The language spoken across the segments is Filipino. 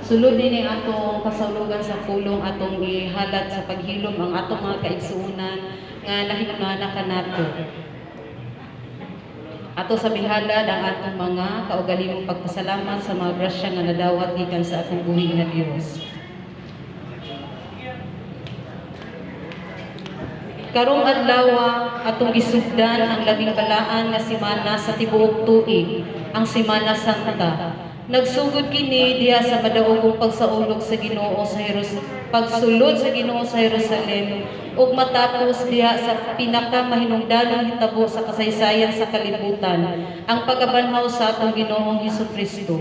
Sulod din ang atong kasaulogan sa pulong atong ihalat sa paghilom ang atong mga kaigsuonan nga nahinungana kanato. Ato sa bihalad ang atong mga kaugalingong pagpasalamat sa mga grasya nga nadawat gikan sa atong buhi nga Dios. Karong adlaw atong gisugdan ang labing balaan nga semana sa tibuok tuig, ang Semana Santa. Nagsugod kini diha sa madaogong pagsaulog sa Ginoo sa pagsulod sa Ginoo sa Jerusalem ug matapos diha sa pinakamahinungdanong hitabo sa kasaysayan sa kalibutan, ang pagabanhaw sa atong Ginoong Hesukristo.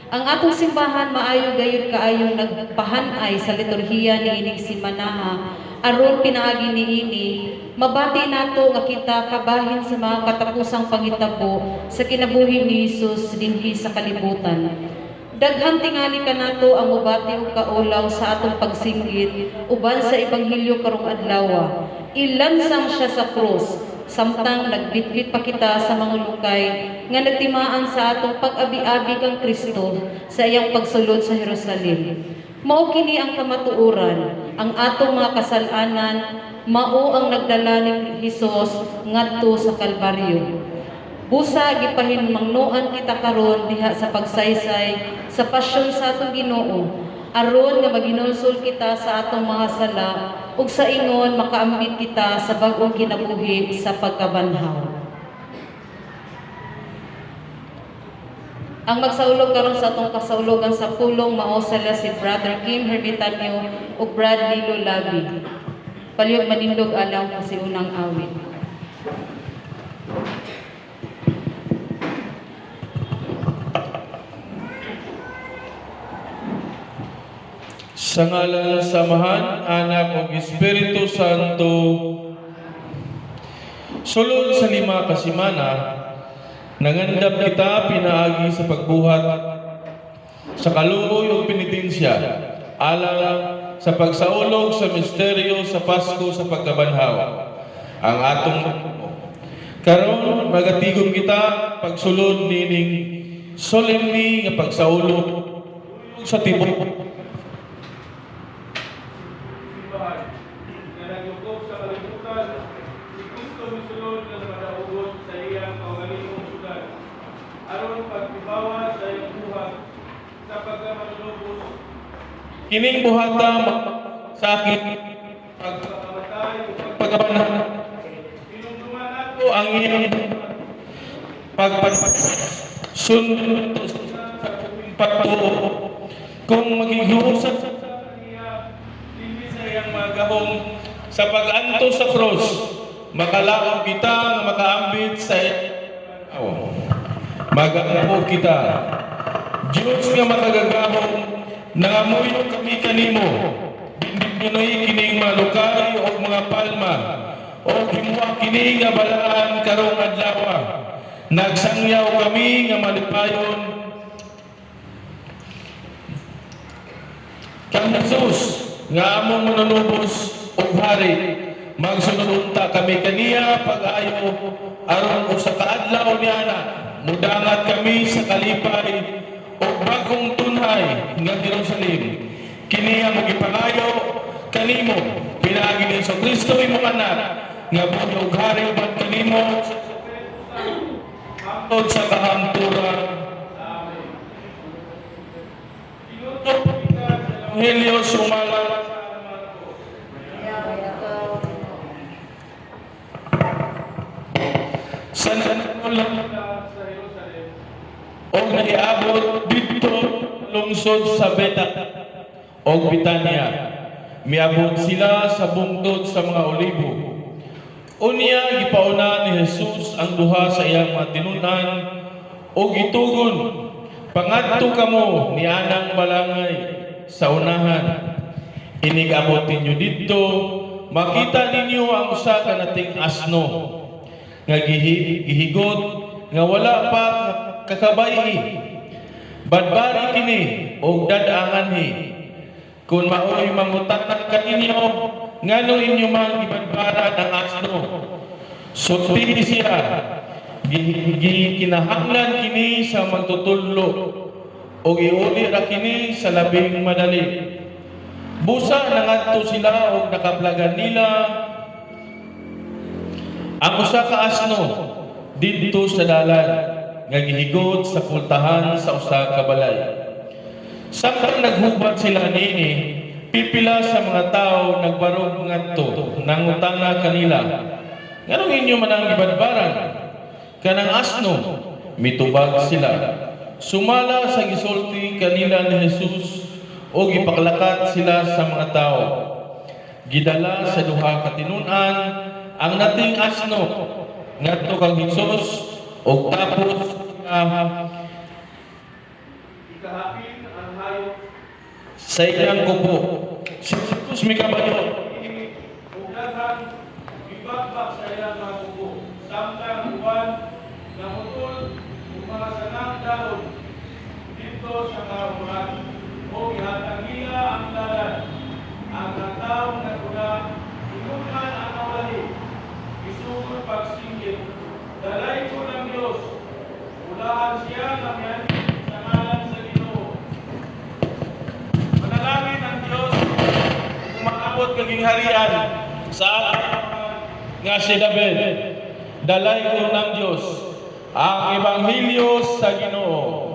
Ang atong simbahan maayo gayud kaayong nagpahanay sa liturhiya niining semana aron pinaagi niini mabati nato nga kita kabahin sa mga katapusang panghitabo sa kinabuhi ni Hesus dinhi sa kalibutan. Daghang tingali kanato ang mubati ug kaulaw sa atong pagsinggit uban sa ebanghelyo karong adlaw. Ilansang siya sa krus samtang nagbitbit pa kita sa mga lukay nga nagtimaan sa atong pag-abi-abi kang Kristo sa iyang pagsulod sa Jerusalem. Mao kini ang kamatuoran, ang atong mga kasalanan mao ang nagdala ni Hesus ngadto sa Kalbaryo. Busa gipahinmangnoan kita karon diha sa pagsaysay sa pasyon sa atong Ginoo, aron nga maginulsol kita sa atong mga sala ug sa ingon makaambit kita sa bag-ong kinabuhi sa pagkabanhaw. Ang magsaulog karon sa atong kasaulogan sa pulong mao sila si Brother Kim Herbitanyo ug Brad Lilo Labi. Palihog manindog alaw kasi unang awit. Sa ngalan ng Samahan, Anak ug Espiritu Santo, sulod sa 5 ka semana, nangandap kita pinaagi sa pagbuhat sa kaluoy ug penitensya alang sa pagsaulog sa misteryo sa Pasko sa pagkabanhaw. Ang atong karon magatigom kita pagsulod nining solemni nga pagsaulog sa tibuok kining buhata sa akin pagkabanhan ko ang iyong pagpasunod sa pagtuo kung maghihusan sa niya hindi sa iyang magahong sa pag-anto sa cross makalaong kita nga makaambit sa mag-ampo kita Diyos nga makagagahong nangamuyo kami kanimo, binibinoy kining mga lukay o mga palma, o himuha kini nga balaan karong adlaw. Nagsangyaw kami nga malipayon kang Jesus nga among manunubos og hari. Magsunod unta kami kaniya pag-ayo aron usa ka adlaw niana mudangat kami sa kalipay o bagong tunhay nga Jerusalem. Kini ang magipangayo kanimo pinaagi ni Kristo imong anak nga buhi ug hari uban kanimo hangtod sa kahanturan. Amen. Inutok kita sa Ebanghelyo sumala sa nanulang sa Jerusalem o naiabot dito lungsod sa Beta o Bitanya. Miabot sila sa bungtod sa mga olibo. Unya gipauna ni Jesus ang duha sa iyang mga tinunan o gitugon, pangadto kamo ni anang balangay sa unahan. Inigabot ninyo dito, makita ninyo ang usa ka nating asno nga gihigot nga wala pa kakabay. Badbari kini og dadanganhi. Kung maoy mangutanan kaninyo ngano inyo man gibadbara ang asno. Sulti siya. Kinahanglan kini sa magtutullo o iuli ra kini sa labing madali. Busa nangadto sila og nakaplagan nila ang usa ka asno didto sa dalan nga gihigod sa pultahan sa usa ka balay. Samtang naghubad sila niini, pipila sa mga tao nagbarog ngadto nangutana kanila, nganong inyo man ang ibadbaran? Kanang asno, mitubag sila. Sumala sa gisulti kanila ni Jesus o gipaklakat sila sa mga tao. Gidala sa duha ka tinun-an ang nating asno ngadto kang Jesus o tapos ikahapin ang hayop sa iyang kubo. Si Jesus may kabayo. Uglahan, ibagbag sa iyang mga kubo. Samtang uwan, namutol, mga sanang dahon dito sa karuhan o ihatang nila ang dalan. Ang taong naguna, inunan ang nawali, isugod pagsinggit, dalay ko ng Diyos, ulahan siya na yan sa ngalan sa Ginoo. Manalangin ang Diyos, umaabot kaging harian sa ating nga si David. Dalay ko ng Diyos ang Ebanghelyo sa Ginoo.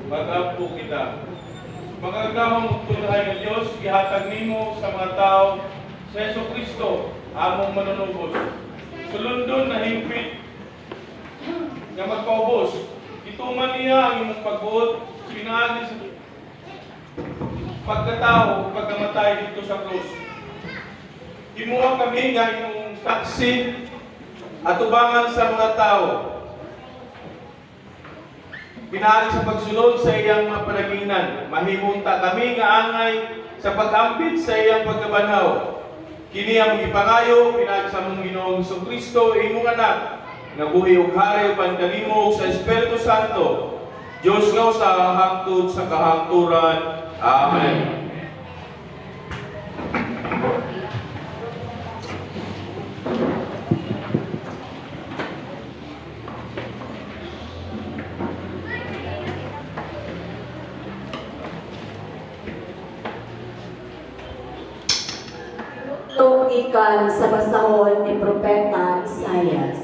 Mag-apo kita. Magagahong tulahay ng Diyos, ihatag nimo sa mga tao sa Yesu Kristo, among manunubos. Sulundon na hingpit nga magpaubos. Ituman niya ang imong pagbuot, pinaagi sa pagkatao, pagkamatay dito sa krus. Himuha kami nga imong saksi at ubangan sa mga tao. Pinaagi sa pagsulod sa iyang mga panagingan. Mahimungta kami nga angay sa pag-ambit sa iyang pagkabanhaw. Kini ang ipangayo, pinaagi sa mong Ginoong Kristo, imong anak, nga buhi ug hari upan kanimo sa Espiritu Santo, Diyos nga sa hangtod sa kahangturan. Amen. Ikan sa basahon ni Propeta Isaias.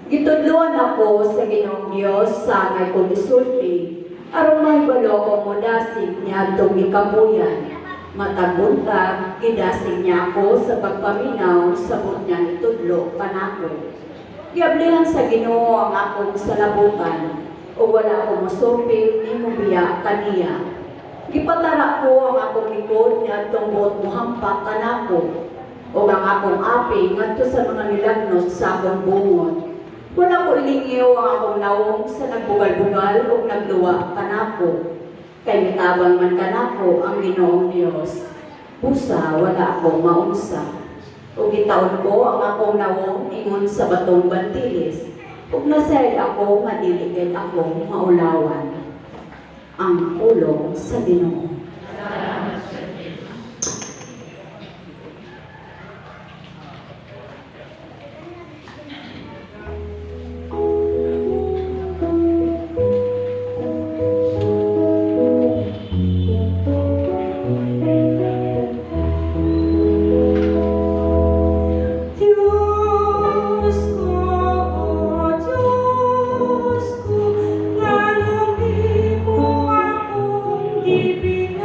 Gitudluan ako sa Ginoong Dios sa ngay kong isulti, aron may balo ko modasig niya itong gikapuyan. Mataguntag, gidasig niya ako sa pagpaminaw sa bunyang itudlo panako. Giablihan sa Ginoo ang akong salabutan, o wala ko musupil ni mubiya kaniya. Gipatara ko ang akong likod niya itong buot muhampak kanako, o ang akong api ngadto sa mga nilagnos sa akong bungot. Wala ko ilingiw ang akong naong sa nagbugal-bugal o nagluwa kanako. Kay mitabang man kanako ang Ginoong Dios. Busa wala akong maunsa. O gitaon ko ang akong naong ingon sa batong bantilis. Ug nasayad ako nga dili kay akong maulawan. Ang pulong sa Ginoo. Diyos ko, nganong di mo akong ibig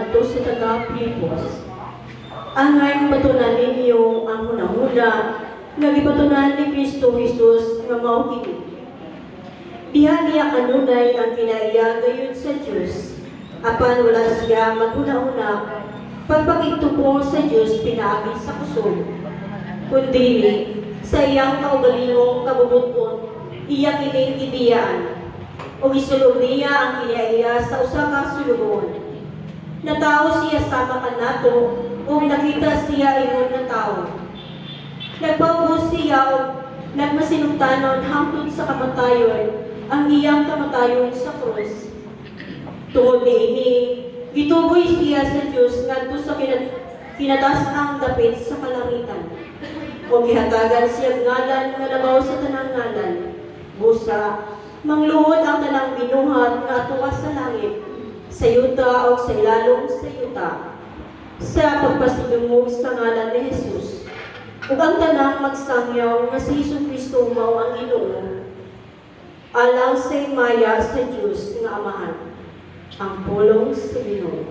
ngadto sa taga-Pilipos. Angay batunan ninyo ang hunahuna nga gibatunan ni Kristo Jesus nga mao kini. Diha niya kanunay ang kinaiya gayon sa Dios. Apan wala siya maghuna-huna pagpakigtubong sa Dios pinaagi sa kusog. Kundi sa iyang kaugalingong kabubuton iya kining gidiyaan. O isulod niya ang kinaiya sa usa ka sulugon. Natao siya sama kanato kung nakita siya ingon na tao. Nagpaubos siya o nagmasinugtanon hangtod sa kamatayon ang iyang kamatayon sa krus. Tungod niini, gituboy siya sa Dios ngadto sa kinatas-ang dapit sa kalangitan. O gihatagan siya ngalan nga labaw sa tanang ngalan. Busa, mangluhod ang tanang binuhat nga atuwa sa langit, sa yuta o sa ilalong sa yuta, sa pagpasidungog sa ngalan ni Jesus. Ug ang tanang magsangyaw nga si Jesucristo mao ang Ginoo, alang sa imaya sa Dios nga Amahan. Ang pulong sa Ginoo.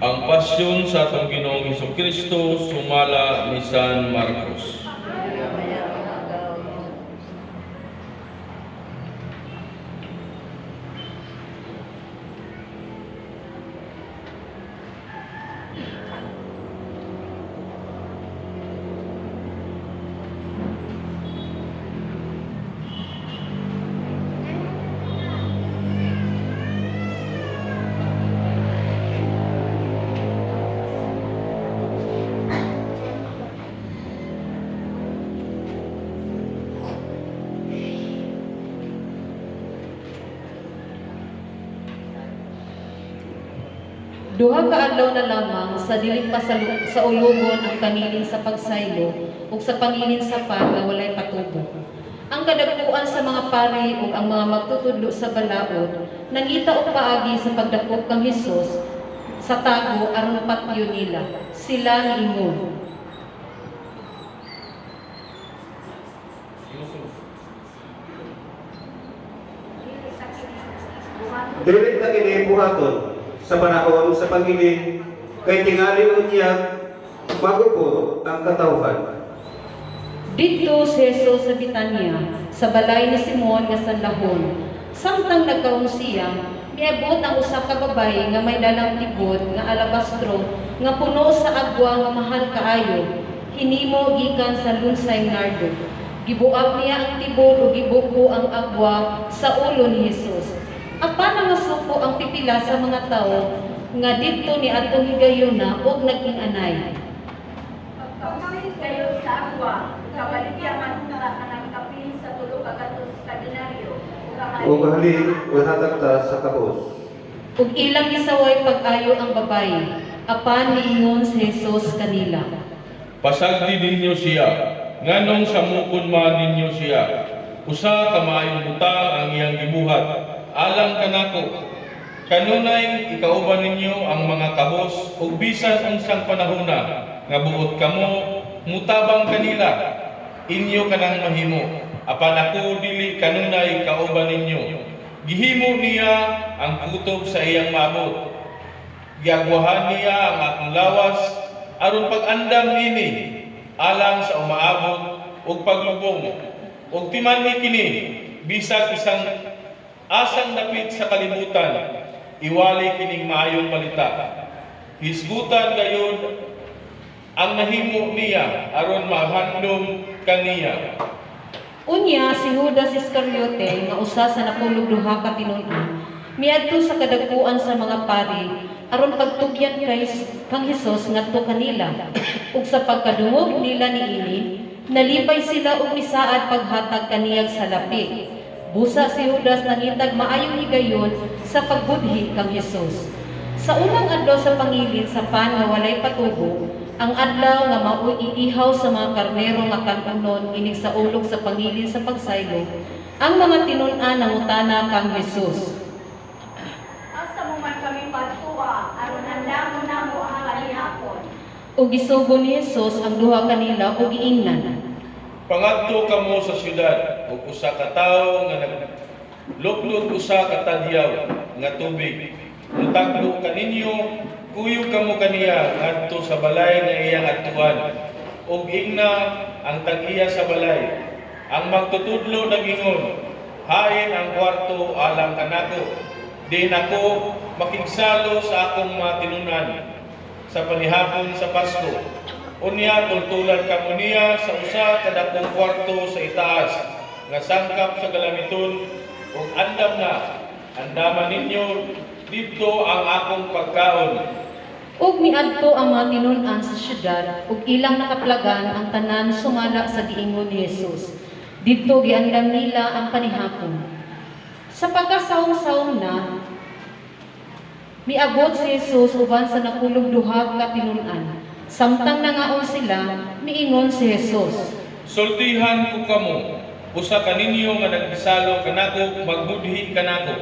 Ang pasyon sa atong Ginoong Hesukristo sumala ni San Marcos. Duha ka adlaw na lamang sa dili pa sa ulugon ang kaniling sa pagsaylo ug sa pangilin sa par nga walay patubo. Ang kadagkuan sa mga pari ug ang mga magtutudlo sa balaod nangita og paagi sa pagdakop kang Hesus sa tago aron patyo nila. Sila niingon. Dili na kini buhaton sa panahon sa pangilin kay tingali unya magupo ang katawhan. Dito si Jesus sa Betania, sa balay ni Simon nga sanlahon. Samtang nagkaon siya, miabot ang usa ka babae nga may dalang tibod nga alabastro nga puno sa agwa nga mahal kaayo. Hinimo gikan sa lunsay nardo. Gibuak niya ang tibod ug gibuko ang agwa sa ulo ni Jesus. Apan nga masuko ang pipila sa mga tao nga didto ni atong higayuna ug naging anay. Pagkausin kayo sa agwa, kabaligyan ka ng kapin sa tulo kagatos ka denaryo. Ug halin wahatag ta sa kabos. Ug ilang gisaway pag-ayo ang babae. Apan niingon si Jesus kanila. Pasagdi ninyo siya, nganong samukon man ninyo siya. Usa ka maayong butang ang iyang gibuhat. Alang kanako, kanunay ikauban ninyo ang mga kabos ug bisan unsang panahona nga buot kamo mutabang kanila. Inyo kanang mahimo, apan ako dili kanunay kauban ninyo. Gihimo niya ang kutob sa iyang maabot. Giagwahan niya ang akong lawas aron pag-andam nini alang sa umaabot ug paglubong. ug timan kini bisag isang asang dapit sa kalibutan, iwali kining maayong balita. Hisgutan gayon ang nahimo niya aron mahandom kaniya. Unya si Judas Iscariote nga usa sa napulog duha ka tinun-an miadto sa kadagkuan sa mga pari aron pagtugyan kang Hesus ngadto kanila ug sa pagkadungog nila niini nalipay sila og misaad paghatag kaniyag sa lapi. Busa si Judas nangitag maayong higayon sa pagbudhi kang Hesus. Sa unang adlaw sa pangilin sa pan nga walay patubo, ang adlaw nga mao'y iihaw sa mga karnero nga kanunon inig sa ulog sa pangilin sa pagsaylo, ang mga tinun-an nangutana kang Hesus. Asa mo man kami pagtuwa, aron handa mo na mo ang kalihapon. Ug gisugo ni Hesus ang duha kanila ug giingnan. Pangadto kamo sa syudad ug usa ka tawo nga nagluklog usa ka tadyaw nga tubig. Utaglo kaninyo, kuyog kamo kaniya ngadto sa balay nga iyang adtuan. Ug ingna ang tag-iya sa balay. Ang magtutudlo nagingon, hain ang kwarto alang kanako. Di nako makigsalo sa akong mga tinunan sa panihapon sa Pasko. Unya tultulan kamo niya sa usa ka dakong kwarto sa itaas nga sangkap sa galamiton ug andam na andaman ninyo dito ang akong pagkaon. Ug miadto ang mga tinun-an sa syudad ug ilang nakaplagan ang tanan sumala sa giingon ni Hesus. Didto giandam nila ang panihapon. Sa pagkasawong-sawong na, miabot si Hesus uban sa nakulog duha ka tinun-an. Samtang nangaon sila, miingon si Hesus. Sultihan ko kamo, usa kaninyo nga naghisalo kanako magbudhi kanako.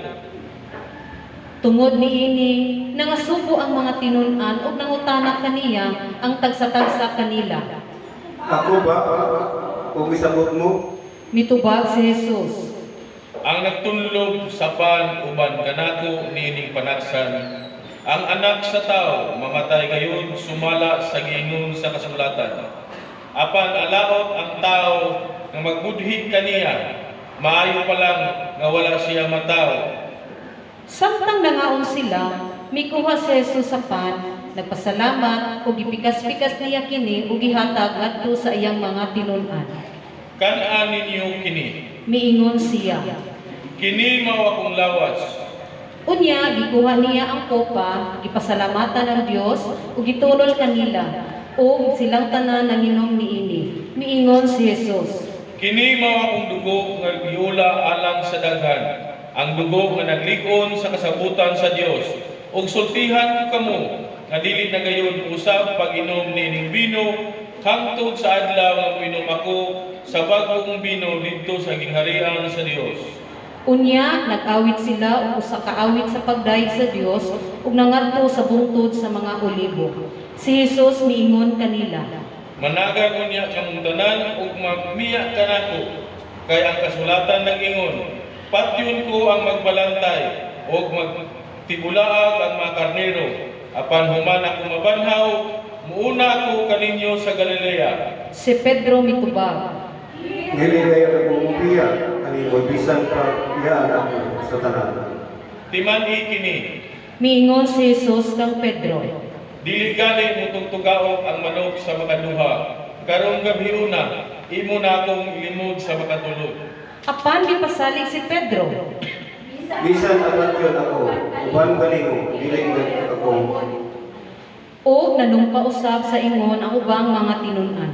Tungod niini, nangasubo ang mga tinun-an ug nangutana kaniya ang tagsa-tagsa kanila. Ako ba? Kung isabot mo, Mitubag si Hesus. Ang nagtunlog sa pan uban kanako niining panaksan, ang anak sa tao mamatay gayon sumala sa giingon sa kasulatan. Apan alaot ang tao nga magbudhi kaniya, maayo pa lang nga wala siya matao. Samtang nangaon sila, mikuha si Jesus sa pan, nagpasalamat ug gipikas-pikas niya kini ug gihatag ngadto sa iyang mga tinun-an. Kan-an ninyo kini, Miingon siya. kini mao akong lawas. Unya gikuha niya ang kopa, gipasalamatan ang Dios ug gitulol kanila. Ug silang tanan nanginom niini. Miingon si Jesus. Kini mao akong dugo nga giula alang sa daghan. Ang dugo nga naglig-on sa kasabutan sa Dios. Ug sultihan ko kamo nga dili na gayon usab pag-inom nining bino hangtod sa adlaw nga minom ako sa bag-ong bino didto sa gingharian sa Dios. Unya nag-awit sila ug usa ka awit sa pagdayeg sa Dios ug nangadto sa bungtod sa mga olibo. Si Jesus miingon kanila. Managan unya kamong tanan ug mamiya kanako kay ang kasulatan nag-ingon, patyon ko ang magbalantay ug magtibulaag ang mga karnero. Apan human ako mabanhaw, muuna ako kaninyo sa Galilea. Si Pedro mitubag. nililay ako mupiya, ani mo bisan pa iyaan ako sa tanan. Timan kini, Miingon si Jesus kang Pedro. dili gani mo tugtugaok ang manok sa makaduha. Karong gabi una, imo na akong ilimod sa makatulog. Apan gipasalig si Pedro. Bisan apat yun ako, uban galing dili ako. O nanumpa usab sa ingon ang ubang mga tinun-an.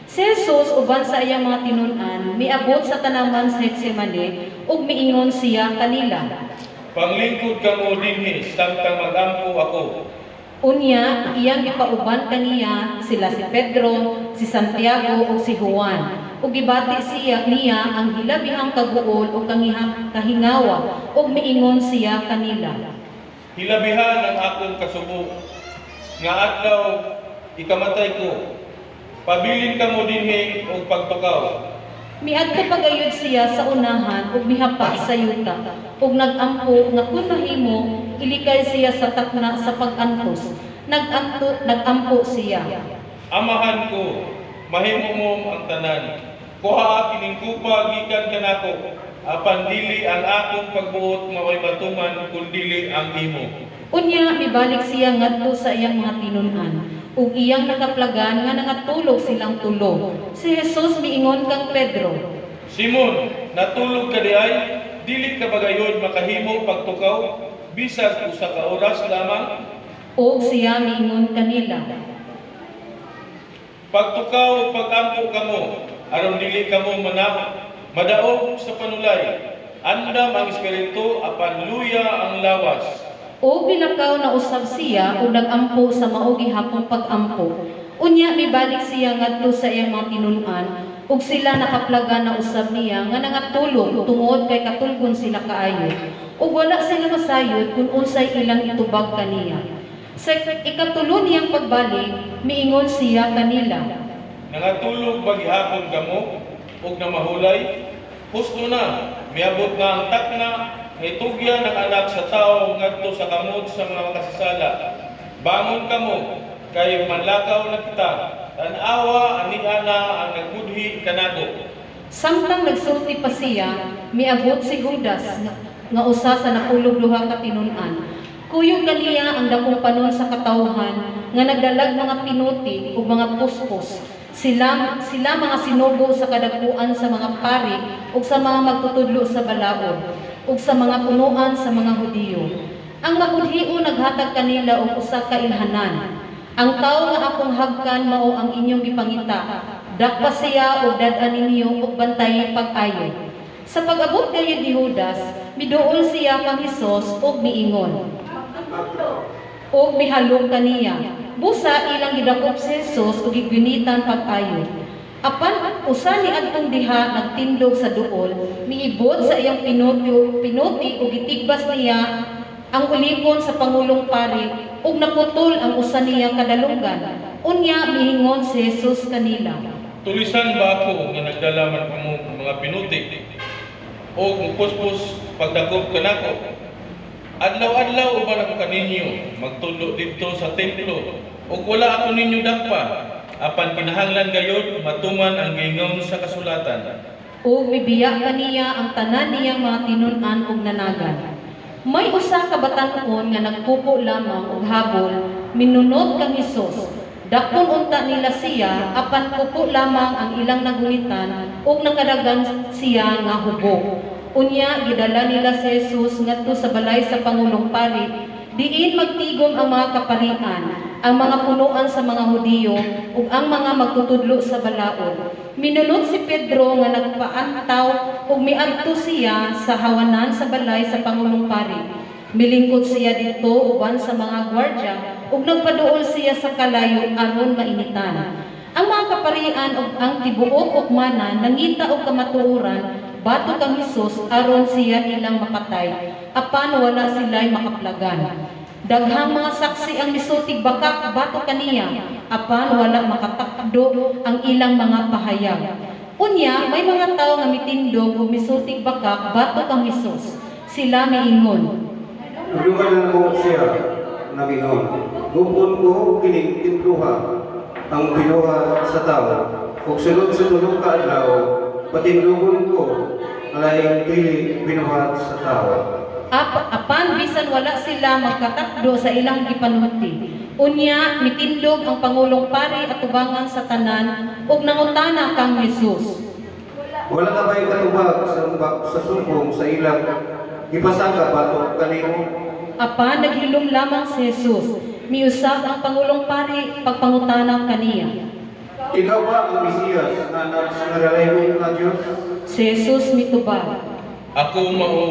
Si Jesus uban sa iyang mga tinun-an miabot sa tanaman sa Getsemane ug miingon siya kanila. Panglingkod kamo dinhi samtang magampo ako. Unya iyang gipauban kaniya sila si Pedro, si Santiago ug si Juan. Ug gibati siya niya ang hilabihang kaguol ug kahingawa ug miingon siya kanila. Hilabihan ang akong kasubo. Nga adlaw ikamatay ko. Pabilin kamo dinhi og pagtukaw. Miadto pagayod siya sa unahan ug mihapak sa yuta ug nagampo nga kun mahimo ilikay siya sa takna sa pag-antos. Nagampo siya. Amahan ko, mahimo mo ang tanan. Kuha kining kupa gikan kanako, apan dili ang akong pagbuot mao'y matuman kun dili ang imo. Unya mibalik siya ngadto sa iyang mga tinun-an ug iyang nakaplagan nga nangatulog silang tulo. Si Jesus miingon kang Pedro, Simon, natulog ka diay, dili ka bagayon makahimo pagtukaw bisag usa ka oras lamang. ug siya miingon kanila, Pagtukaw ug pagampo kamo, aron dili kamo madaog sa panulay. Andam ang espiritu apan luya ang lawas. ug bilakaw na usab siya ug nagampo sa mao gihapong pag-ampo. Unya mibalik siya ngadto sa iyang mga tinun-an ug sila nakaplagan na usab niya nga nangatulog tungod kay katulgon sila kaayo. Ug wala sila masayod kung unsay ilang itubag kaniya. Sa ikatulo niyang pagbalik, miingon siya kanila, Nangatulog ba gihapon kamo ug namahulay? Husto na, miabot na ang takna nga itugyan ng anak sa tao ngadto sa kamot sa mga makasasala. Bangon kamo, kay manlakaw na kita. Tanawa aniha na ang nagbudhi kanako. Samtang nagsulti pa siya, miabot si Judas nga usa sa nakulog duha ka tinun-an. Kuyog kaniya ang dakong panon sa katawhan nga nagdalag mga pinuti ug mga puspos. Sila mga sinugo sa kadakuan sa mga pari ug sa mga magtutudlo sa balaod ug sa mga punuan sa mga Hudiyo. Ang mabudhiu naghatag kanila og usa ka ilhanan. Ang tawo nga akong hagkan mao ang inyong gipangita. Dakpa siya ug dad-an ninyo ug bantayi pag-ayo. Sa pag-abot gayud ni Judas, miduol siya kang Hesus ug miingon. O mihalong kaniya. Busa ilang gidakop si Jesus ug gigunitan pag-ayo. Apan usa ni adtong diha nagtindog sa duol, miibot sa iyang pinuti ug gitigbas niya ang ulipon sa pangulong pari ug naputol ang usa niya kadalunggan. Unya mihingon si Jesus kanila. Tulisan ba ako nga nagdala man kamo mga pinuti o puspos pagdakop kanako? Adlaw-adlaw uban ako kaninyo magtulo dito sa templo ug wala ako ninyo dakpa apan kinahanglan gayud matuman ang gingon sa kasulatan. Ug mibiya kaniya ang tanan niyang mga tinun-an ug nanagan. May usa ka batan-on nga nagpupo lamang ug habol minunot kang Hesus. Dakon unta nila siya apan pupo lamang ang ilang nagulitan ug nakadagan siya nga hubog. Unya gidala nila si Jesus ngadto sa balay sa pangulong pari, diin magtigom ang mga kaparian, ang mga punuan sa mga Hudiyo ug ang mga magtutudlo sa balaod. Minunot si Pedro nga nagpaantaw ug miadto siya sa hawanan sa balay sa pangulong pari. Milingkod siya dito uban sa mga gwardya ug nagpaduol siya sa kalayo aron mainitan. Ang mga kaparian ug ang tibuok ukmanan nangita og kamatuoran bato kang Hesus aron siya ilang makatay, apan wala sila'y makaplagan. Daghang mga saksi ang misutig bakak bato kaniya, apan wala makatakdo ang ilang mga pahayag. Unya, may mga tao nga mitindog ug misutig bakak bato kang Hesus. Sila miingon, Tulungan mo siya, Panginoon. Gupon ko kining timpluha ang binuha sa tao. Kung sunod-sunod ka adlaw, patindugon ko alayang dili binuhat sa tao. apan bisan wala sila magkatakdo sa ilang gipanuti. Unya, mitindog ang pangulong pari at tubangan sa tanan ug nangutana kang Hesus. Wala na ba'y katubag sa sumpong sa ilang ipasaka bato kanimo? Apan naghilom lamang si Jesus. Miusab ang pangulong pari pagpangutana kaniya. Ikaw ba ang Mesiyas na anak sa naralayong ng Diyos? Si Jesus mitubag. Ako mao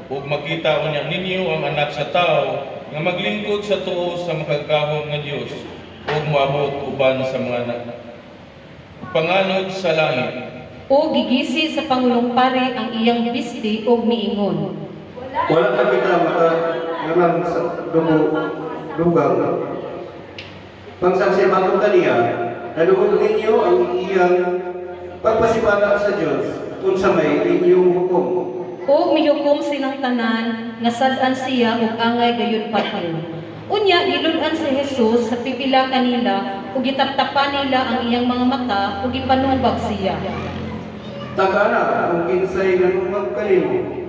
ug makita unya ninyo ang anak sa tao nga maglingkod sa tuo sa makagkahon nga Dios ug moabot uban sa mga panganod sa langit. O gigisi sa pangulong pari ang iyang bisti ug miingon. Wala ka kita naman sa dugang. Pangsaksi bato kaniya, nadugog ninyo ang iyang pagpasibala sa Diyos kung sa may inyong hukom. O mihukom silang tanan nga sad-an siya ug angay gayud patyon. Unya gilud-an si Jesus sa pipila kanila ug gitaptapan nila ang iyang mga mata ug ipanumbag siya. Tagana kung kinsay nanumag kanimo.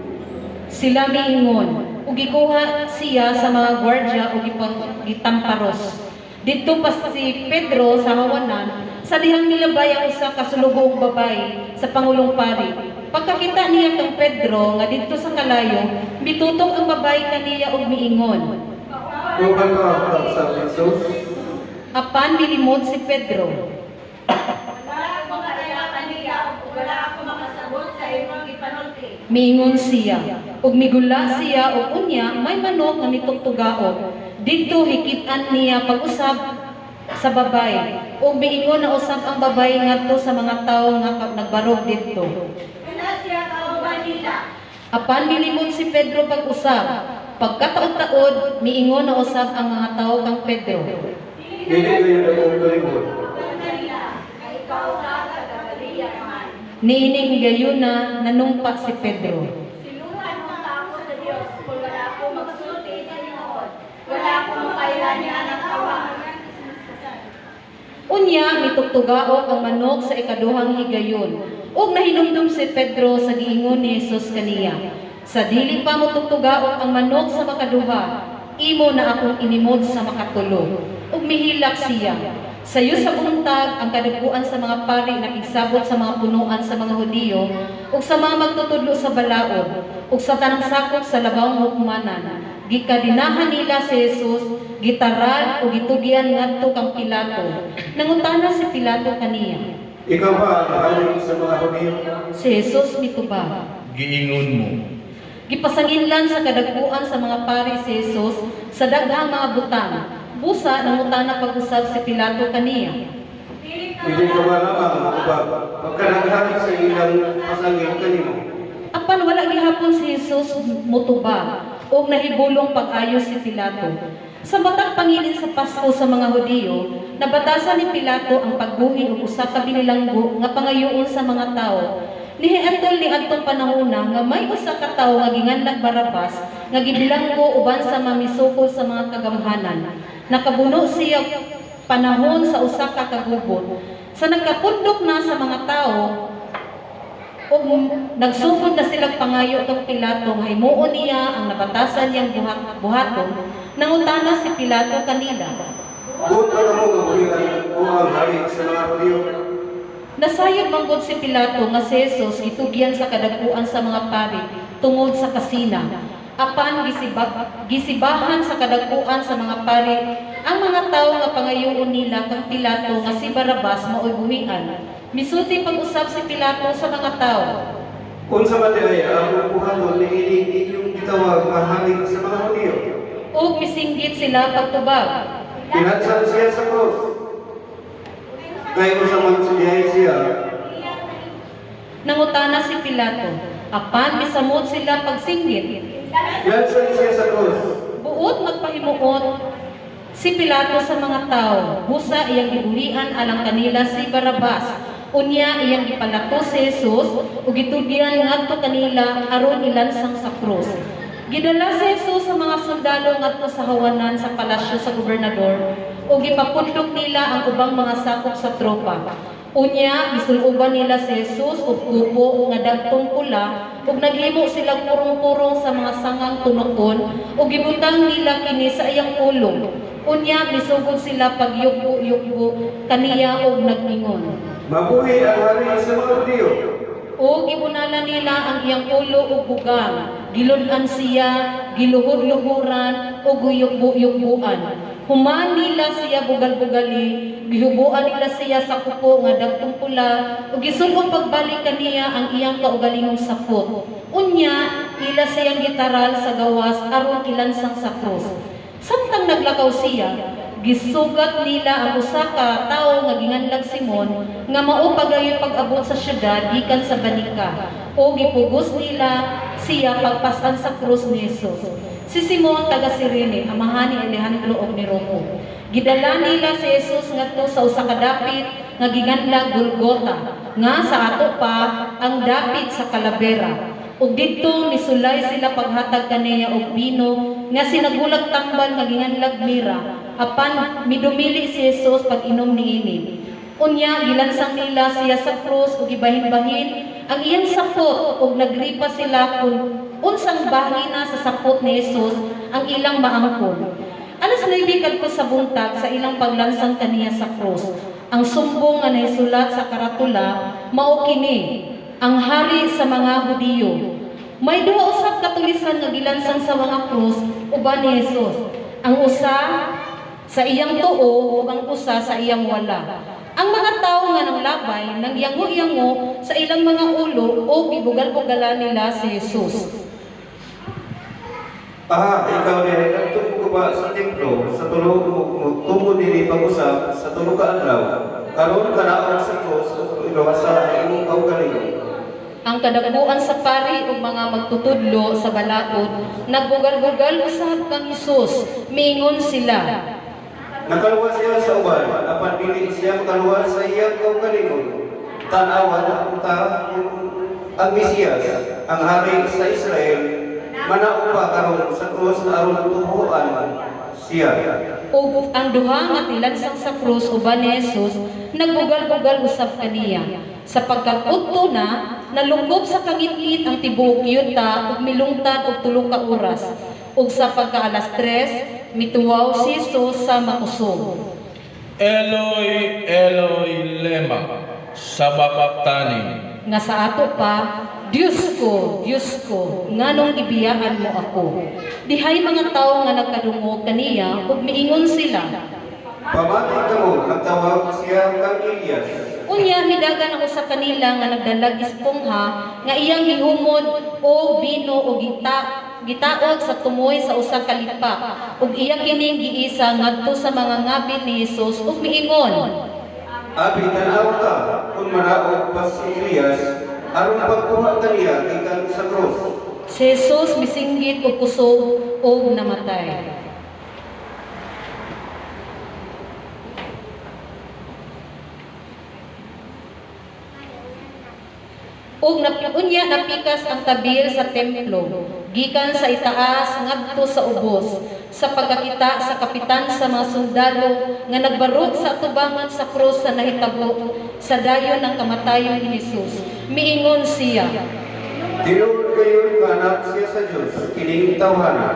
Sila miingon, ug gikuha siya sa mga gwardya ug gitamparos. Didto pa si Pedro sa hawanan, sa dihang nilabay ang usa ka sulubong babae sa Pangulong Pari. Pagkakita niya kang Pedro nga didto sa kalayo, bitutok ang babae kaniya ug miingon. Tuhan ka ang sa Jesus. Apan milimod si Pedro. Wala akong makalayakan niya, wala akong makasagot sa imong ipanulti. Miingon siya, ug migula siya ug unya may manok nga nitugtugaon. Didto hikitan niya pag-usab sa babae. Ug miingon na usab ang babae ngadto sa mga tawo nga nagbarog didto. Wala siya kauban nila. Apan milimod si Pedro pag-usab. Pagkataod-taod, miingon na usab ang mga tawo kang Pedro. Dili kayo akong kalimot. Kanila, ay ikaw sa tagabaliya man. Niining gayuna nanumpa si Pedro. Sinuhan mo ako sa Diyos kung wala akong magsulti sa Panginoon. Wala akong makailan niya ng tawa. Unya, mitugtugao ang manok sa ikaduhang higayon. Ug nahinumdum si Pedro sa giingon ni Jesus kaniya. Sa dili pa mo tugtugao ang manok sa makaduha, imo na akong inimod sa makatulo. Ug mihilak siya. Sayo sa buntag ang kadagpuan sa mga pari nakigsabot sa mga punuan sa mga Hudiyo ug sa mga magtutudlo sa balaod ug sa tanang sakop sa labawng hukmanan. Gikadinahan nila si Jesus, gitaran ug gitugyan ngadto kang Pilato. Nangutana si Pilato kaniya. Ikaw ba ang ahalik sa mga Hudiyo? Si Jesus mituba. Giingon mo. Gipasanginlan sa kadagpuan sa mga pari si Jesus sa daghang mga butang. Busa nangutana pag-usab si Pilato kaniya. Hindi ka ba lamang makubag? Pagkanaghan sa ilang pasangil kanimo. Apan wala gihapon si Jesus mutuba o nahibulong pag-ayo si Pilato. Sa matag pangilin sa Pasko sa mga Hudiyo, nabatasan ni Pilato ang pagbuhi og usa ka binilanggo nga pangayoon sa mga tawo. Nihiadtol ni adtong panahona nga may usa ka tawo nga ginganlag Barabas nga gibilanggo uban sa mamisukol sa mga kagamhanan. Nakabuno siya panahon sa usa ka kagubot. Sa nagkapundok na sa mga tawo, ug nagsugod na silang pangayo kang Pilato nga himuon niya ang nabatasan niyang buhaton, nangutana si Pilato kanila. Buot ka na mo nga buhian o ang halik sa mga Hudiyo. Nasayod manggod si Pilato nga si Jesus gitugyan sa kadagpuan sa mga pari tungod sa kasina. Apan gisibahan sa kadagpuan sa mga pari ang mga tawo nga pangayoon nila kang Pilato nga si Barabas maoy buhian. Misulti pag-usab si Pilato sa mga tawo. Unsa man ay ang buhaton ni inyong gitawag nga halik sa mga Hudiyo. Ug misinggit sila pagtubag. Kinatsan siya sa cross. Kayo sa magsudihay siya. Nangutana si Pilato. Apan misamot sila pagsinggit. Kinatsan siya sa cross. Buot magpahimuot si Pilato sa mga tao. Busa iyang gibuhian alang kanila si Barabas. Unya iyang gipalato si Jesus ug gitugyan ngadto kanila aron ilansang sa krus. Gidala si Jesus sa mga sundalo ngadto sa hawanan sa palasyo sa gobernador ug gipapudlok nila ang ubang mga sakop sa tropa. Unya gisuluban nila si Jesus og kupo nga dagtong pula ug naghimo sila purong-purong sa mga sangang tunokon ug gibutang nila kini sa iyang ulo. Unya misugod sila pagyugbo-yugbo kaniya og nagmingon. Mabuhi ang hari sa mga Hudiyo. O gibunala nila ang iyang ulo ug bugang. Gilud-an siya, giluhod-luhuran o guyugbo-yugbuan. Human nila siya bugal-bugali, gihubuan nila siya sa kupo nga dagtong pula ug gisulong pagbalik kaniya ang iyang kaugalingong sapot. Unya, ila siyang gitaral sa gawas aron ilansang sa krus. Samtang naglakaw siya, gisugat nila ang usa ka tawo nga ginganlag Simon nga mao pagayon pag-abot sa syudad gikan sa banika o gipugos nila siya pagpasan sa krus ni Jesus. Si Simon taga Cirene, amahan ni Alejandro ug ni Rufo. Gidala nila si Jesus ngadto sa usa ka dapit nga ginganlag Golgota, nga sa ato pa ang dapit sa Calavera. Ug didto misulay sila paghatag kaniya og bino nga sinagulag tambal nga ginganlag mira. Apan midumili si Jesus pag inom niini. Unya gilansang nila siya sa krus ug gibahin-bahin ang iyang sapot ug nagripa sila kung unsang bahina sa sapot ni Hesus ang ilang maangkon. Alas 9 kadto sa buntag sa ilang paglansang kaniya sa krus. Ang sumbong nga nahisulat sa karatula mao kini, ang hari sa mga Hudiyo. May duha usab ka tulisan nga gilansang sa mga krus uban ni Hesus. Ang usa sa iyang tuo ug ang usa sa iyang wala. Ang mga tawo nga nanglabay nagyango-yango sa ilang mga ulo o gibugal-bugalan nila si Jesus. Aha, ikaw ni nagtungko ba sa templo sa tulo tungkol dili pag-usap sa tulo ka adlaw. Karon kanaog sa krus ug iluwasa ang imong kaugalingon. Ang kadaguan sa pari ug mga magtutudlo sa balaod nagbugal-bugal usab kang Hesus. Miingon sila, Nakaluwas siya sa uban, apan dili siya makaluwas sa iyang kaugalingon. Tanawan ang Mesiyas, ang hari sa Israel, manaog pa karon sa krus na aron tubuhan siya. ug ang duha nga tilansang sa krus uban ni Jesus nagbugal-bugal usab kaniya. Sapagkat udto na nalungkop sa kangit-ngit ang tibuok yuta ug milungtad og 3 ka oras. Ug sa pagkaalas 3, mituwaw si Jesus sa makusog. Eloi, Eloi, lema sabachthani. Nga sa ato pa, Diyos ko, nganong ibiyaan mo ako. Dihay mga tao nga nagkadungog kaniya ug miingon sila. Pamati ka mo, nagtawag siya kang Elias. Unya midagan ako sa kanila nga nagdalag espongha nga iyang gihumod o bino o gitaod sa tumoy sa usa ka lipa ug iya kining giisa ngadto sa mga ngabin ni Hesus ug miingon. Abi tanaw ka, kung manaog pa si Elias, aron pagkuha kaniya gikan sa krus. Si Jesus misinggit ug kusog ug namatay. Ug unya napikas ang tabil sa templo, gikan sa itaas ngadto sa ubos, sa pagkakita sa kapitan sa mga sundalo nga nagbarog sa atubangan sa krus sa nahitabo sa dayon ng kamatayon ni Jesus. Miingon siya, Tinuod kayo nga anak siya sa Diyos, kining tawhana.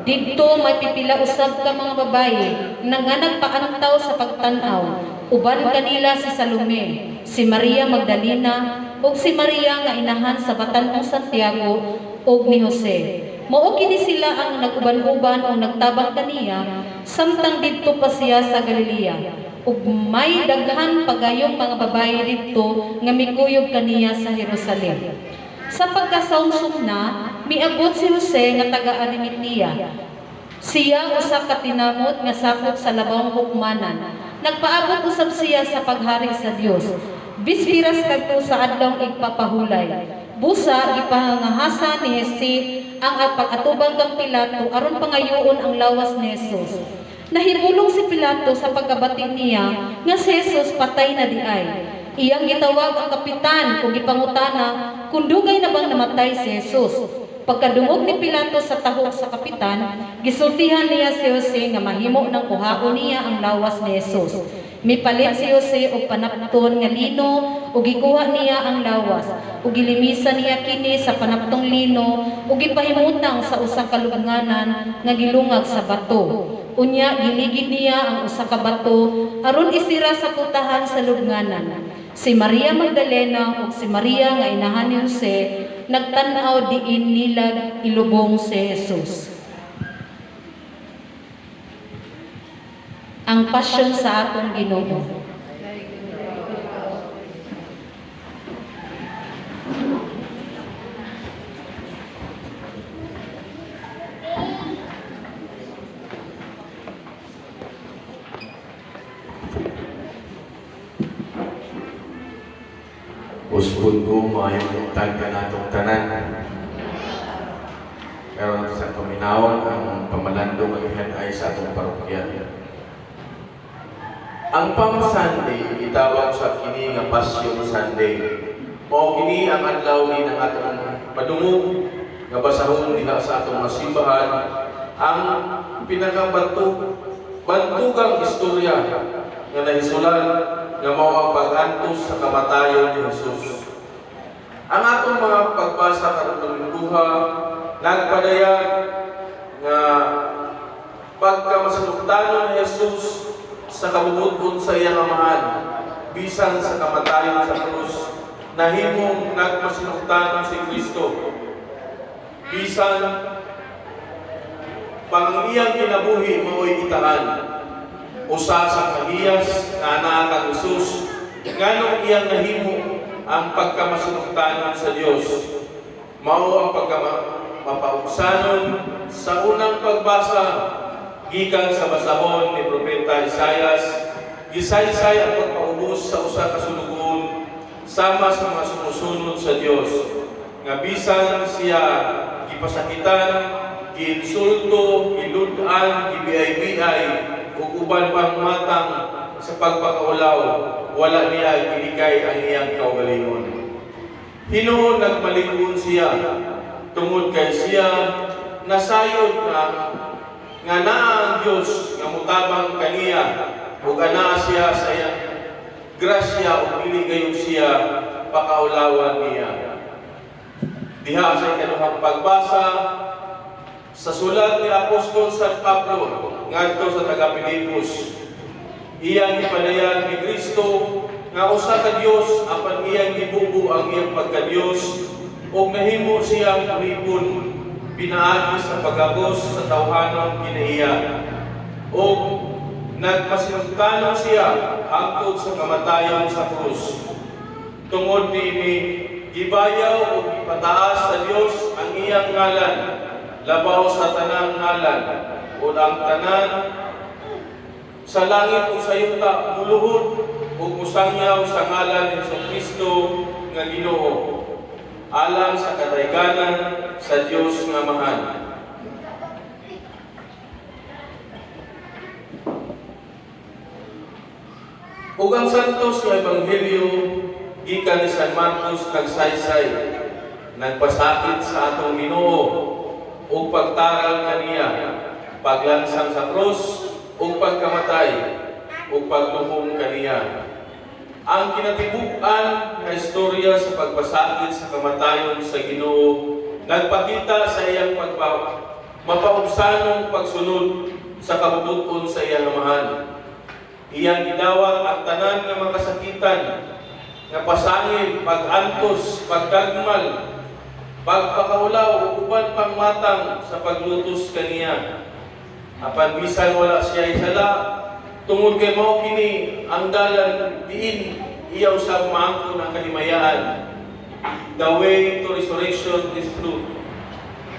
didto may pipila usab ka mga babaye nga nagpaantaw sa pagtan-aw. Uban kanila si Salome, si Maria Magdalena, ug si Maria nga inahan sa batan-ong Santiago ug ni Jose. Mao kini sila ang naguban-uban o nagtabang kaniya samtang didto pa siya sa Galilea. Ug may daghan pagayong mga babaye didto nga mikuyog kaniya sa Jerusalem. Sa pagkasawsong na, miabot si Jose nga taga Arimatea. Siya usa ka tinamot nga sakop sa labawang hukmanan. Nagpaabot usab siya sa paghari sa Dios. Bispiras kadto sa adlawng igpapahulay. Busa gipangahasan ni Jose ang pag-atubang kang Pilato aron pangayoon ang lawas ni Jesus. Nahibulong si Pilato sa pagkabati niya nga si Jesus patay na diay. Iyang gitawag ang kapitan ug gipangutana kung dugay na bang namatay si Jesus. Pagkadungog ni Pilato sa tahok sa kapitan, gisultihan niya si Jose nga mahimo ng kuhaon niya ang lawas ni Jesus. Mipalit si Jose og panapton nga lino ug gikuha niya ang lawas ug gilimisan niya kini sa panaptong lino ug gipahimutang sa usa ka lubnganan nga gilungag sa bato. Unya giligid niya ang usa ka bato aron isira sa putahan sa lubnganan. Si Maria Magdalena ug si Maria nga inahan ni Jose nagtan-aw diin nilag ilubong si Jesus. Ang pasyon sa atong Ginoo. Uspon ko, maayong tagka natong tanan. Pero sa kaminawon, ang pamalandong ang ay sa atong parokya. Ang Palm Sunday, itawag sa kini nga Passion Sunday. O kini ang adlaw ni ng atong padungog nga basahon diha sa atong masimbahan ang bantugang istorya nga nahisulan nga mao ang pag-antos sa kamatayon ni Jesus. Ang atong mga pagbasa karong duha nagpadayag nga pagkamasaluktanon ni Jesus sa kabubot-on sa iyang amahan bisan sa kamatayon sa krus nahimong nagmasinuktanon si Kristo bisan pang iyang kinabuhi mao'y itahan usa sa kahiyas nga anaa kang Jesus nganong iyang nahimo ang pagkamasinuktanon sa Dios mao ang pagkamapaubsanon sa unang pagbasa gikan sa basahon ni propeta Isaias. Gisaysay ang pagpaubos sa usa ka sunugon sama sa mga sumusunod sa Dios nga bisan siya gipasakitan, giinsulto, gilud-an, gibiay-biay ug uban pang matang sa pagpakaulaw, wala niya gilikay ang iyang kaugalingon. Hinuon nagmalig-on siya tungod kay siya nasayod nga naa ang Dios nga mutabang kaniya ug anaa siya sa grasya ug dili gayud siya pakaulawan niya. Diha sa ikaduhang pagbasa sa sulat ni Apostol San Pablo ngadto sa taga-Pilipos, iyang ipadayag ni Kristo nga usa ka Dios apan iyang gibubo ang iyang pagka-Dios ug nahimo siyang ulipon pinaagi sa pagabos sa tawhanon kinaiya ug nagmasinugtanon siya hangtod sa kamatayon sa krus. Tungod niini gibayaw ug ipataas sa Dios ang iyang ngalan labaw sa tanang ngalan ug ang tanan sa langit ug sa yuta muluhod ug musangyaw sa ngalan ni Jesucristo nga Ginoo alang sa kadayganan sa Dios nga Mahal. Ug ang santos nga ebanghelyo gikan ni San Marcos nagsaysay nagpasakit sa atong Ginoo ug pagtaral kaniya paglansang sa krus ug pagkamatay ug pagtuhong kaniya. Ang kinatibuk-an nga istorya sa pagpasakit sa kamatayon sa Ginoo nagpakita sa iyang mapaubsanong pagsunod sa kabubot-on sa iyang amahan. Iyang gidawat ang tanan nga makasakitan nga pasangil, pag-antos, pagdagmal, pagpakaulaw ug uban pang matang sa paglutos kaniya. Apan bisan wala siya isala tungod kay mao kini ang dalan diin iyaw sa maangkon ang kalimayaan. The way to resurrection is through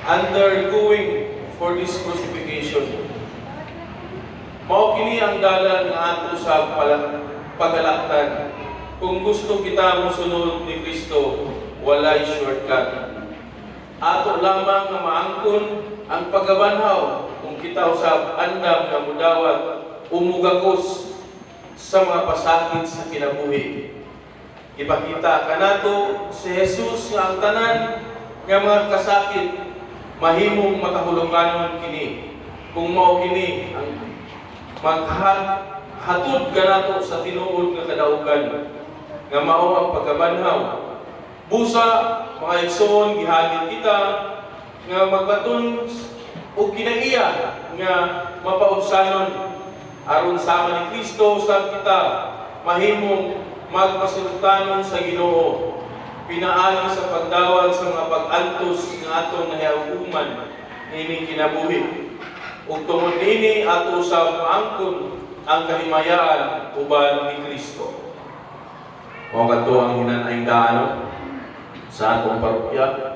undergoing for this crucifixion. Mao kini ang dalan nga ato sa pagalaktan. Kung gusto kita mosunod ni Kristo, walay shortcut. Ato lamang nga maangkon ang pagabanhaw kung kita usab andam nga mudawat umugakos sa mga pasakit sa kinabuhi. Ipakita kanato si Jesus nga ang tanan nga mga kasakit mahimong makahuluganon kini. Kung mao kini ang maghatod kanato sa tinuod nga kadaugan nga mao ang pagkabanhaw. Busa mga igsoon gihagit kita nga magbaton og kinaiya nga mapaubsanon aron sama ni Kristo sa kita mahimong magpasinugtanon sa Ginoo pinaagi sa pagdawat sa mga pag-antos nga atong nahiuman ini kinabuhi ug tungod niini ato sa maangkon ang kahimayaan uban ni Kristo. Mao kadto ang hinanayng daano sa atong parokya.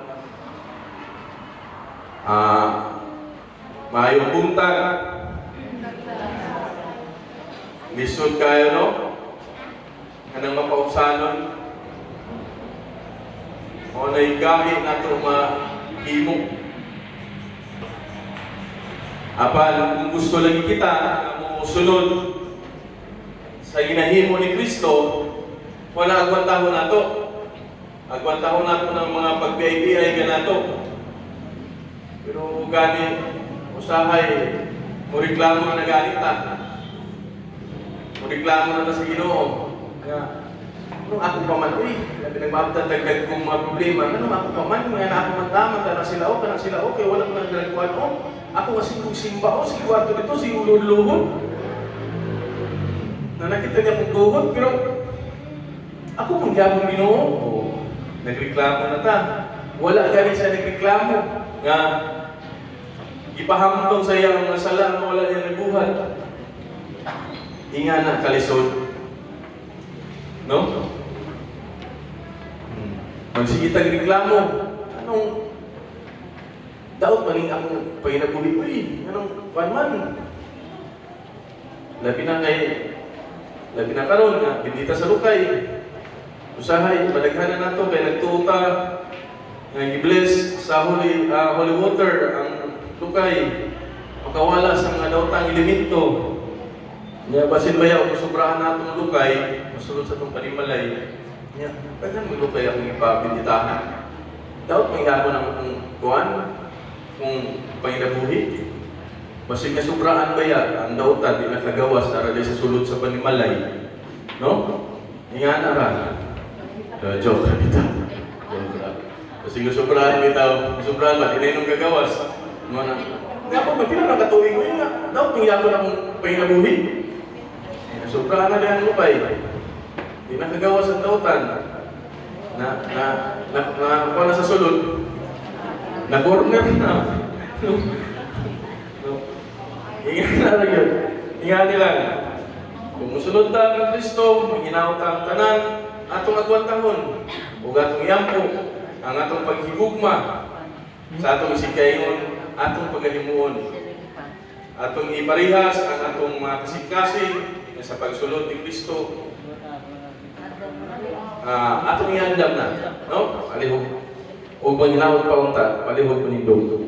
Maayong buntag. Lisod kayo, no? Kanang mapaubsanon. O naigahi na ito mahimo. Apan, kung gusto lagi kita na musunod sa ginahimo ni Kristo, wala agwantahon na ito. Agwantahon na ito ng mga pag-BIBI ka na ito. Pero gani, usahay, muriklamo na ganita. Muriklamo na sa Ginoo. Kaya, Ano ako pa man, uy, pinagmabtan dagdag kong mga problema. Ano ako pa man, nga na ako magdaman, na sila okay, wala ko nang nagkuhan. Ako kasi kung simba si kwarto dito, si ulod-luhod. Na nakita niya kong luhod, pero ako kung gyapon Ginoo, nagreklamo na ta. Wala galing siya nagreklamo nga ipahamtong sa iyang mga sala nga wala niya nagbuhat. Inga na kalisod. No? Magsigitang reklamo. Anong daot maning akong pahinabuhi ko anong man? Labi na karon nga bindita sa lukay. Usahay padaghanan nato kay nagtuta nga i-bless sa holy water ang lukay. Makawala sa mga daotang elemento. Nya basin baya og sobrahan natong lukay, masulod sa tong panimalay. Nya kadang mo lukay ang ipabinditahan. Daot may gapon ang kuan kung panginabuhi. Basin nga sobrahan baya ang daotan di nakagawas para sa sulod sa panimalay. No? Ingan ara. Joke ra bitaw. Joke ra. Basin nga sobrahan bitaw, sobrahan ba dinay nung gagawas. Mo na. Nga po may pinakatuig mo nga. Daot may gapon akong panginabuhi. Sobrahan na din ang lupay. Di nakagawas ang dautan. Kung sa sulod, na-corner na. Ingat na lang yun. Ingat lang. Kung musunod ta ng Kristo, maginaw ta ang tanan, atong agwantahon, o atong iyampo, ang atong paghigugma, sa atong isikayon, atong pagahimuon. Atong iparihas ang atong mga kasing-kasing, sa pagsulod ni Kristo, atong ihandam na, no? Palihog. O manginawag pa unta, palihog panindog.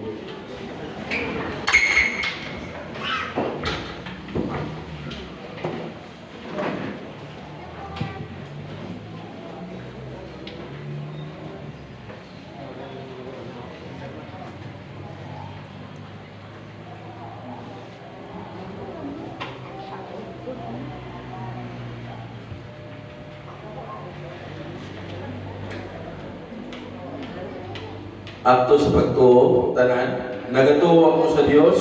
Akto sa pagtuo, tanan, nagatuo ako sa Dios.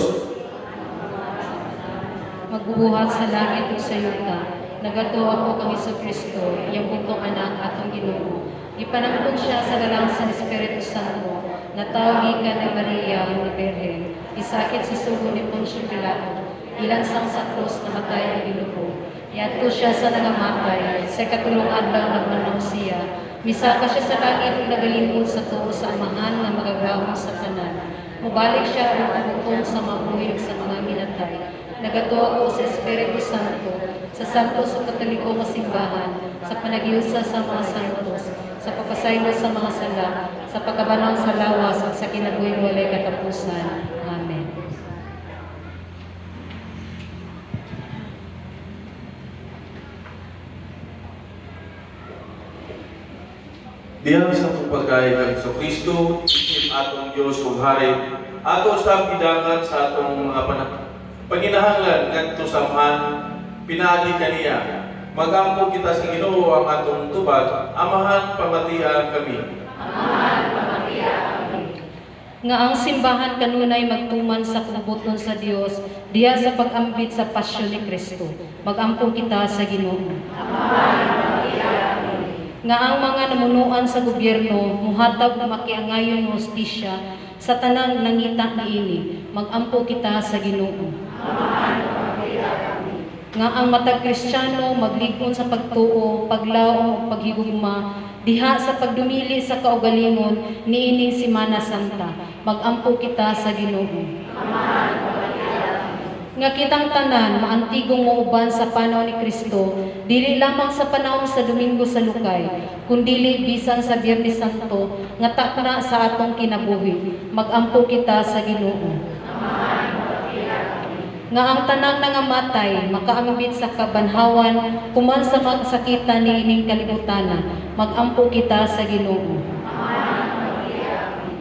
Magbubuhat sa langit ug sa yuta. Nagato ako kang Kristo, iyang butong anak atong Ginoo. Ipanangkot siya sa dalang sa Espiritu Santo, na tao gikan ni Maria nga Birhen, isakit sa sugo ni Poncio Pilato, ilansang sa krus na matay ang Ginoo. Iadto siya sa nangamatay, sa katulong adlaw nagmanaw siya. Misaka siya sa langit ug nagalingkod sa tuo sa Amahan nga magagahom sa tanan. Mubalik siya ang pagutong sa mabuhi sa mga minatay. Nagatuo ako sa Espiritu Santo, sa santos sa katoliko nga simbahan, sa panaghiusa sa mga santos, sa papasaylo sa mga sala, sa pagkabanaw sa lawas, sa kinabuhi walay katapusan. Amen. Diyan sa pagkay kang sa Kristo, atong Diyos ug Hari, ato sa bidangan sa atong mga panginahanglan ngadto sa amahan, pinaagi kaniya. Magampo kita sa Ginoo ang atong tubag, amahan pamatian kami. Amahan pamatian kami. Nga ang simbahan kanunay magtuman sa kabuton sa Dios diya sa pag-ambit sa pasyon ni Kristo. Magampong kita sa Ginoo. Amahan pamatian kami. Nga ang mga namunuan sa gobyerno muhatag na makiangayon ng hustisya sa tanang nangita niini. Magampo kita sa Ginoo. Amahan pamatian kami. Nga ang matag Kristiyano magligon sa pagtuo, paglaom ug paghigugma diha sa pagdumili sa kaugalingon niining Semana Santa. Magampo kita sa Ginoo. Amahan pamatian kami. Nga kitang tanan maantigong mauban sa panahon ni Kristo, dili lamang sa panahon sa Domingo sa Lukay, kundili bisan sa Biyernes Santo, nga takna sa atong kinabuhi. Magampo kita sa Ginoo. Amahan pamatian kami. Nga ang tanang nangamatay, makaambit sa kabanhawan, kuman sa magsakitan ni ining kalibutan, magampo kita sa Ginoo. Amahan pamatian kami.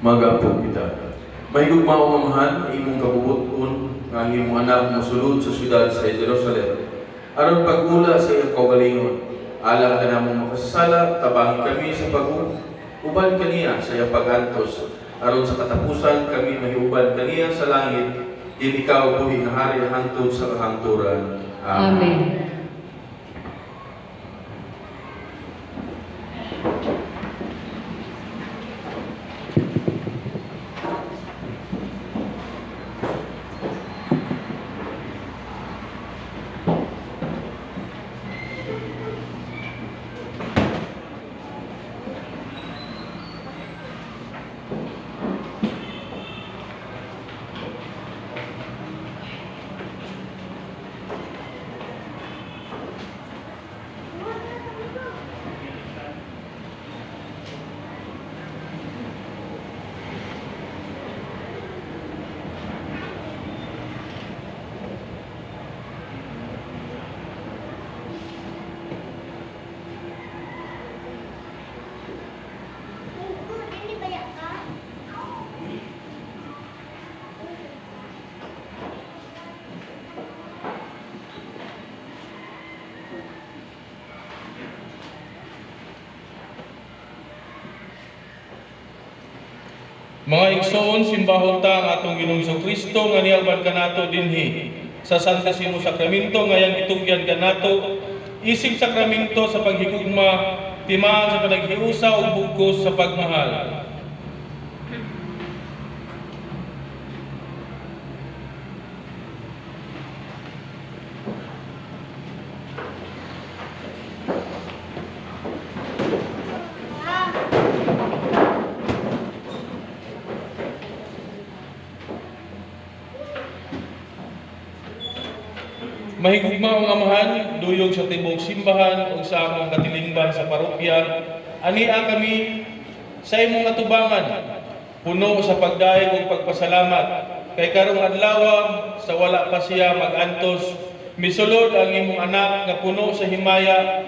Magampo kita. Mahigugma o mamahan, imong kabubuton, nga ang imong anak mosulod sa syudad sa Jerusalem. Aron pagula sa iyong kaugalingon, Alang ka namong makasasala, tabangi kami sa pag-uban kaniya sa iyang pagantos. Aron sa katapusan kami mahiuban kaniya sa langit, din ikaw buhi nga hari hangtod sa kahangturan. Amen. Mga igsoon, simbahon ta ang atong Ginoong Jesucristo nga nialban kanato dinhi sa Santissimo Sakramento ngayang itugyan kanato isig sakramento sa paghigugma timaan sa panaghiusa ug bugkos sa pagmahal. Mahigugma ang amahan, duyog sa tibok simbahan o sa among katilingban sa parokya, ania kami sa imong atubangan, puno sa pagdaig ug pagpasalamat, kay karong adlaw sa wala pa siya magantos, misulod ang imong anak nga puno sa himaya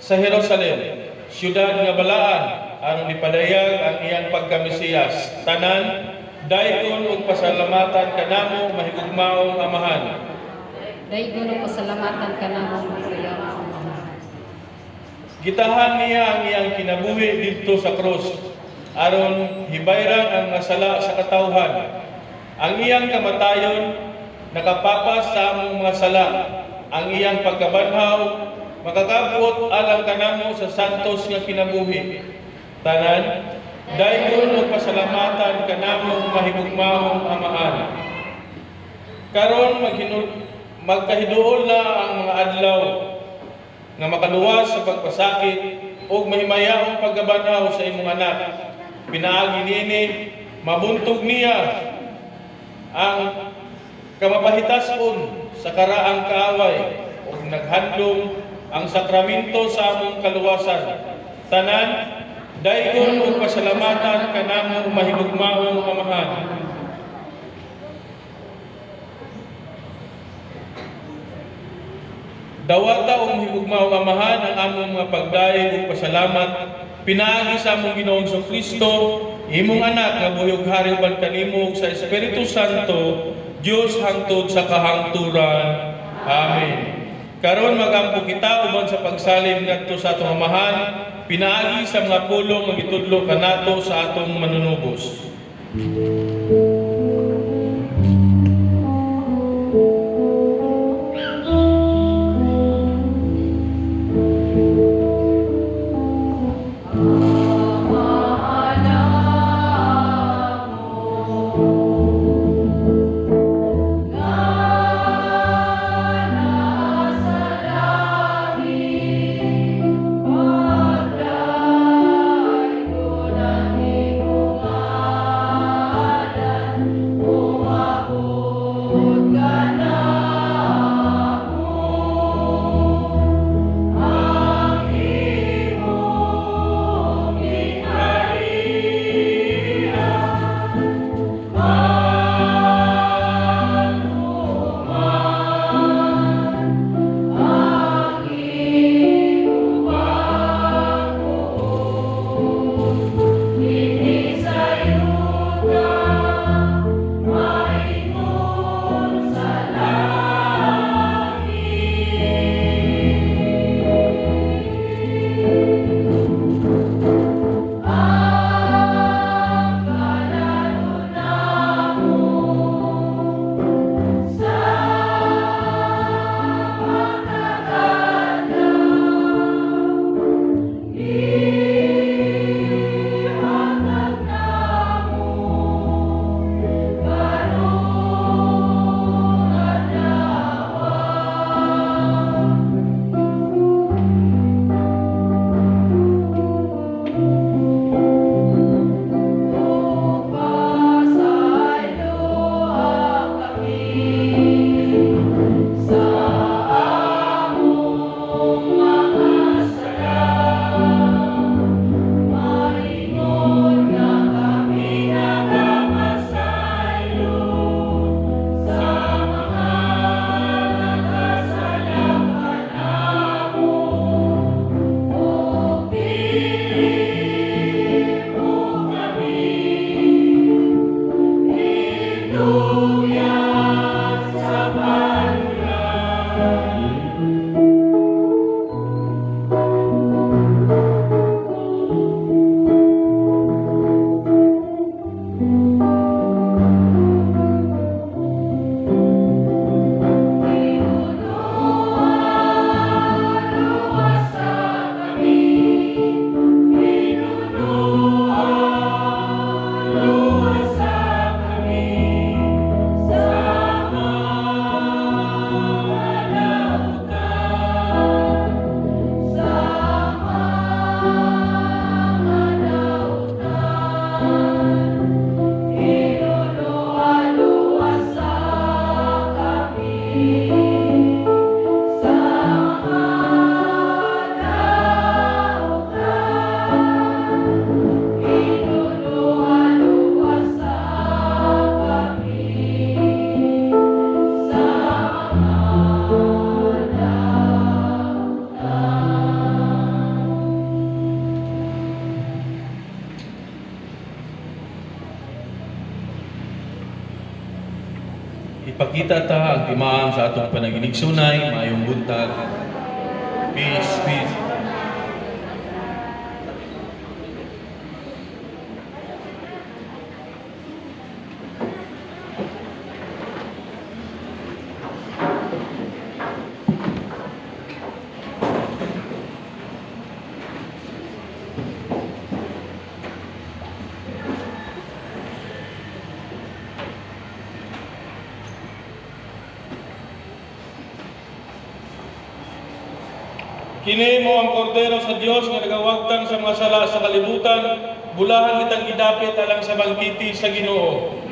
sa Jerusalem, siyudad nga balaan, aron ipadayag ang iyang pagkamesiyas. Tanan, dayon ug pasalamatan kanamo mahigugmaong amahan. Daigon og pasalamatan kanamo sa iyang Ama. Gitahan niya ang iyang kinabuhi didto sa krus, aron hibayran ang nasala sa katawhan. Ang iyang kamatayon nakapapas sa among mga sala. Ang iyang pagkabanhaw makakabot alang kanamo sa santos nga kinabuhi. Tanan, daygon og pasalamatan kanamo mahigugmaong amahan. Karon magkahiduol na ang mga adlaw nga makaluwas sa pagpasakit o mahimayaong pagkabanhaw sa imong anak. Pinaagi niini, mabuntog niya ang kamapahitason sa karaang kaaway o naghandom ang sakramento sa among kaluwasan. Tanan, daygon ug pasalamatan kanamo mahigugmaong amahan. Dawata o mahigugmaong amahan ang among mga pagdaig ug pasalamat pinaagi sa among Ginoong Jesucristo, imong anak nga buhi ug hari uban kanimo sa Espiritu Santo, Dios hangtod sa kahangturan. Amen. Karon magampo kita uban sa pagsalim ngadto sa atong amahan, pinaagi sa mga pulong nga gitudlo kanato sa atong manunubos. Ada Ipakita ta ang timaan sa atong panaginig sunay, mayong buntag. Peace, peace. Kini mo ang kordero sa Dios nga nagawagtang sa mga sala sa kalibutan, bulahan kitang idapit alang sa bangkiti sa Ginoo.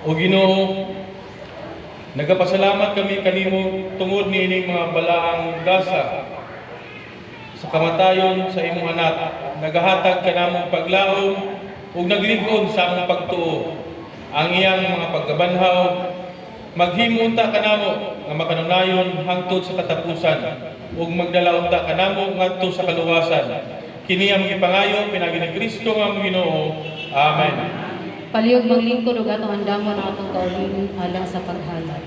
O Ginoo, nagapasalamat kami kanimo tungod niining mga balaang gasa sa kamatayon sa imong anak. Nagahatag ka namong paglaom ug nagligon sa among pagtuo. Ang iyang mga pagkabanhaw maghimo unta kanamo nga makanunayon hangtod sa katapusan ug magdala unta kanamo ngadto sa kaluwasan. Kini ang gipangayo pinagi ni Kristo nga among Ginoo. Amen. Palihog manglingkod ug atong andamon ang atong kaulinon alang sa paghalad.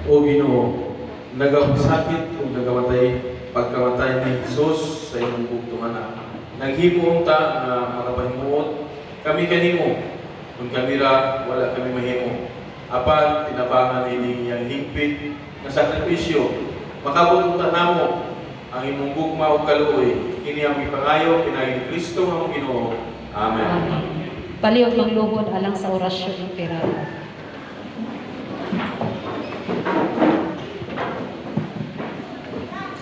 O Ginoo, nagapasakit o nagamatay pagkamatay ni Jesus sa imong bugtong anak. Naghimo unta nga makapahimuot kami kanimo kung kami ra wala kami mahimo. Apan tinabangan ini yang higpit nga sakripisyo. Makabot unta namo ang imong gugma ug kaluoy. Kini ang ipangayo pinagi ni Kristo nga among Ginoo. Amen. Palihog mangluhod alang sa orasyon imperator.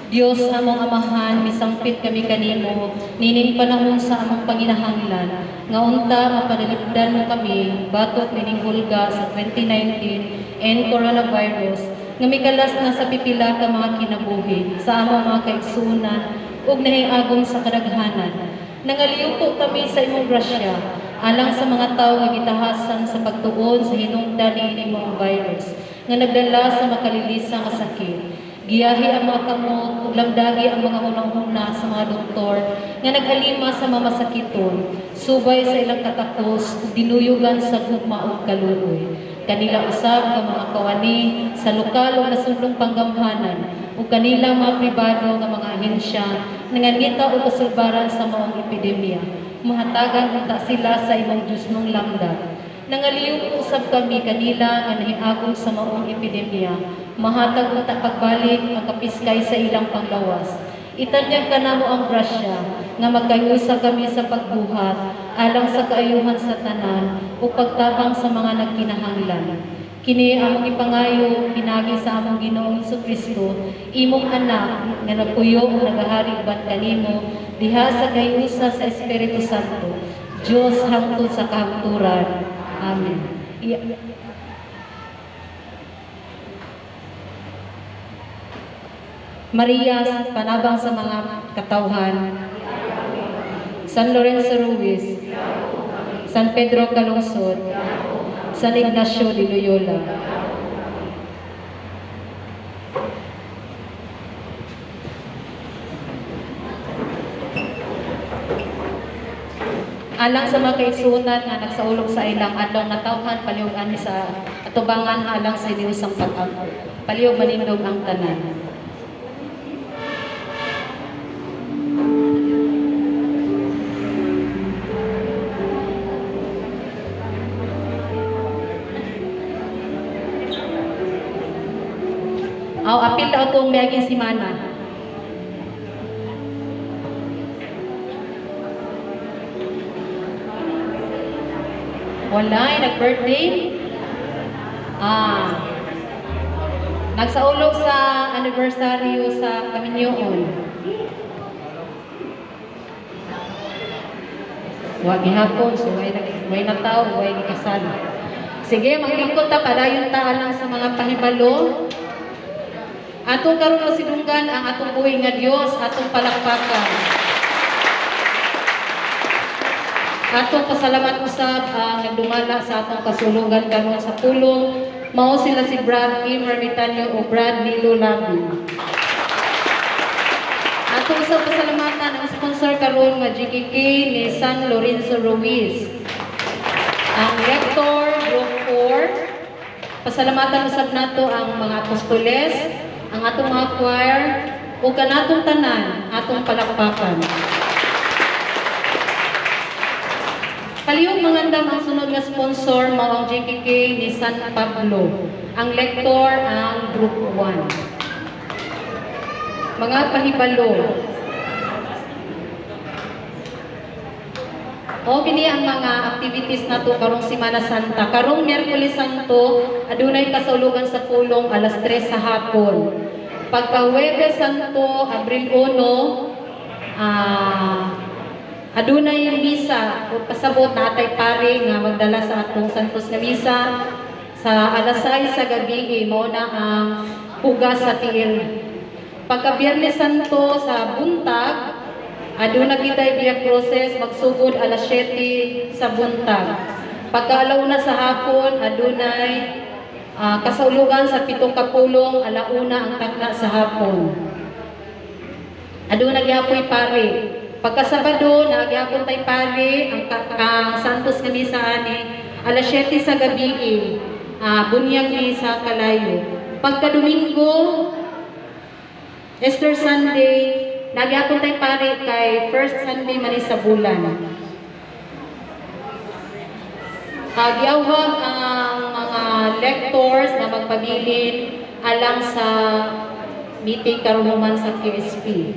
Dios among amahan, misampit kami kanimo, nining panahon sa among panginahanglan, nga unta mapanalipdan mo kami, batok nining hulga sa 2019 and coronavirus, nga mikalas na sa pipila ka mga kinabuhi, sa among mga kaigsunan, ug nahiagom sa kadaghanan. Nangaliw po kami sa imong grasya, alang sa mga tao nga gitahasan sa pagtuon sa hinungdan niining mga virus, nga nagdala sa makalilisa nga sakit. Giyahi ang mga kamot, ug lamdagi ang mga hunang-huna sa mga doktor nga naghalima sa mamasakiton, subay sa ilang katakos ug dinuyugan sa gugma ug kaluoy. Kanila usab nga mga kawani sa lokal ug nasudlong panggamhanan ug kanilang mga pribado nga mga ahensya nangangita ug kasulbaran sa maong epidemya. Mahatagan unta sila sa imong Dios mong lamdag. Nangaliw usab kami kanila nga nahiagom sa maong epidemya. Mahatag unta pagbalik ang kapiskay sa ilang panggawas. Itanyag kanamo ang grasya nga magkayusa kami sa pagbuhat alang sa kaayuhan sa tanan o pagtabang sa mga nagkinahanglan. Kini among ipangayo pinagi sa among Ginoong Jesucristo, imong anak nga nagpuyo ug nagahari uban kanimo diha sa kayusa sa Espiritu Santo. Diyos hangtod sa kahangturan. Amen. Maria, panabang sa mga katawhan. San Lorenzo Ruiz, San Pedro Calungsod, San Ignacio de Loyola. Alang sa mga kaigsuotan nga nagsaulog sa ilang adlaw nga tawhan palihog-an sa atubangan alang sa iniusang pag-angko. Palihog manindog ang tanan. Apil ta atong miaging simana. Walay nag-birthday. Nagsaulog sa anibersaryo sa Kaminyoon. Wa gihapon, so way na tao, way gikasal. Sige, maglingkod ta padayon ta alang sa mga pahibalo. Atong karon masidunggan ang atong buhi nga Dios, atong palakpakan. Atong pasalamat usab ang nagdumala sa atong kasulugan karon sa pulong. Mao sila si Brad Kim Ermitanyo o Brad Nilo Labi. Atong usab pasalamatan ang sponsor karon nga GKK ni San Lorenzo Ruiz. Ang rector Group 4. Pasalamatan usab nato ang mga apostoles, ang atong mga choir, o kanatong tanan, atong palakpakan. Palihog mangandam ang sunod nga sponsor, mao ang JKK ni San Pablo. Ang lektor, ang Group 1. Mga pahibalo. O kini ang mga activities nato karong Semana Santa. Karong Miyerkules Santo, adunay kasaulugan sa pulong alas 3 sa hapon. Pagka Huwebes Santo, Abril 1, adunay misa o pasabot na atay pare nga magdala sa atong Santos nga misa sa alas 6 sa gabi mao na ang hugas sa tiil. Pagka Biyernes Santo sa buntag, aduna kitay Via Cruces magsugod alas 7 sa buntag. Pagka alauna sa hapon, adunay kasaulugan sa 7 kapulong, alauna ang takna sa hapon. Aduna gyapoy pare. Pagka Sabado, nagyapon tay pare ang Santos nga misa ani alas 7 sa gabi. Bunyag ni sa Kalayo. Pagka Domingo, Easter Sunday, nagyapon tay pare kay first Sunday man sa bulan. Gyawhag ang mga lectors na magpabilin alang sa meeting karon naman sa QSP.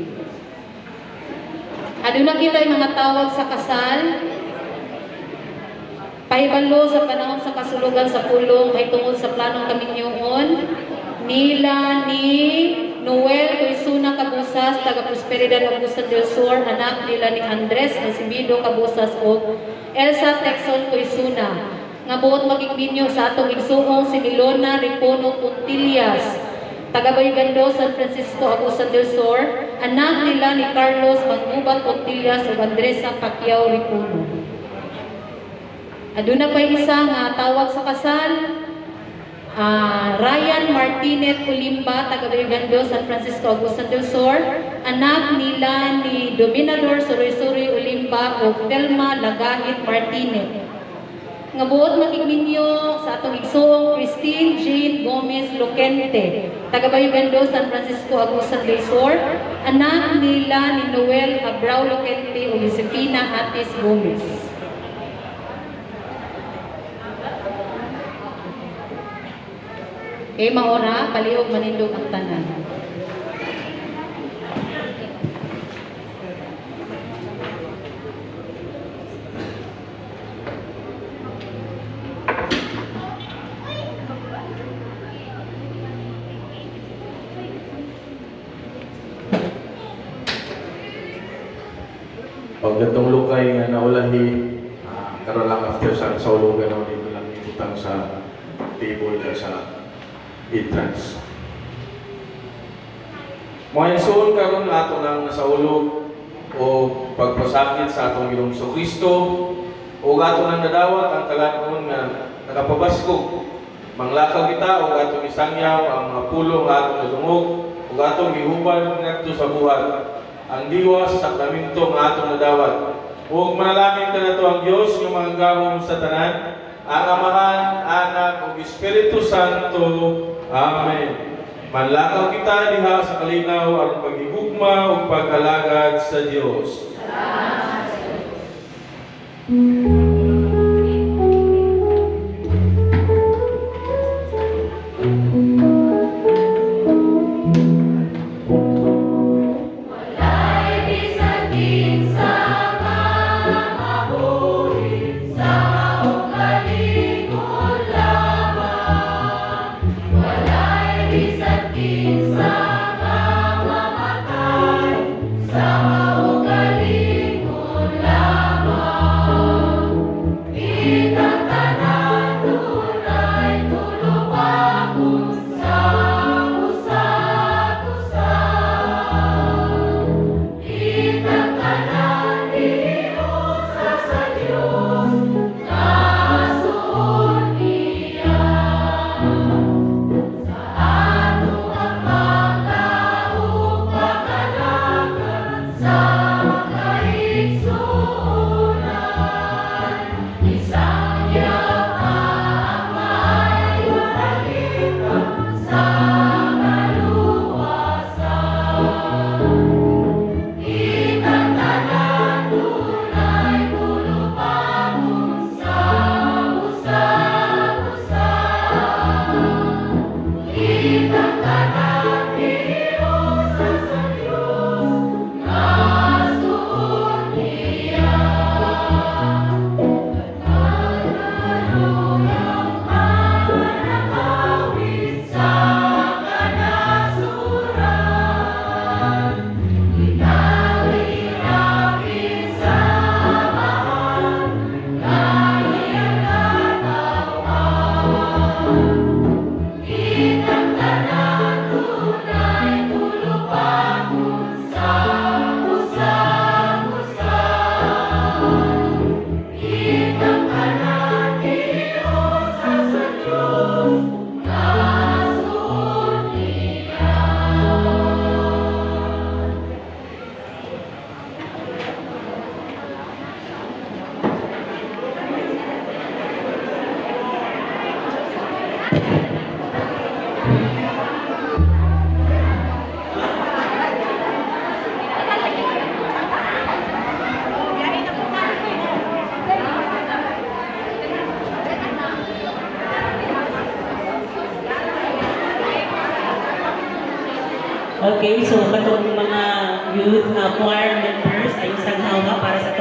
Aduna kita mga tawag sa kasal. Pahibalo sa panahon sa kasulugan sa pulong ay tungod sa planong Kaminyoon nila ni Noel Tuisuna Cabusas, taga Prosperidad Agusan del Sur, anak nila ni Andres Asibido Cabusas o Elsa Texon Tuisuna. Nga buot magigminyo sa atong igsuong si Milona Ripono Puntillas, taga Bayugando, San Francisco Agusan del Sur, anak nila ni Carlos Mangubat Puntillas o Andresa Pacquiao Ripono. Aduna pa isa nga tawag sa kasal. Ryan Martinez Ulimba, taga Bayugando, San Francisco Agusan del Sur, anak nila ni Dominador Suri-Suri Ulimba o Telma Lagahit Martinez. Nga buot magigminyo sa atong igsoong Christine Jane Gomez Locente, taga Bayugando, San Francisco Agusan del Sur, anak nila ni Noel Abrao Locente o Josefina Atis Gomez. Maora, palihog manindog ang tanan. Pagdatong lukay nga naulahi karon lang after sa ulugan na dito lang ibutang sa table ka sa entrance. Mga igsoon karon ato nang nasaulog o pagpasakit sa atong Ginoong Kristo o ato nang nadawat ang kalanon nga nakapabaskog. Manglakaw kita o atong isangyaw ang mga pulong atong nadungog o atong gihubad ngadto sa buhat ang diwa sa sakramento nga atong nadawat. Ug manalangin kanato ang Dios nga mga gahom sa tanan, ang Amahan, Anak ug Espiritu Santo. Amen. Manlakaw kita diha sa kalinaw aron paghigugma ug pag-alagad sa Dios. Okay, so katong mga youth choir members ay isang hawa para sa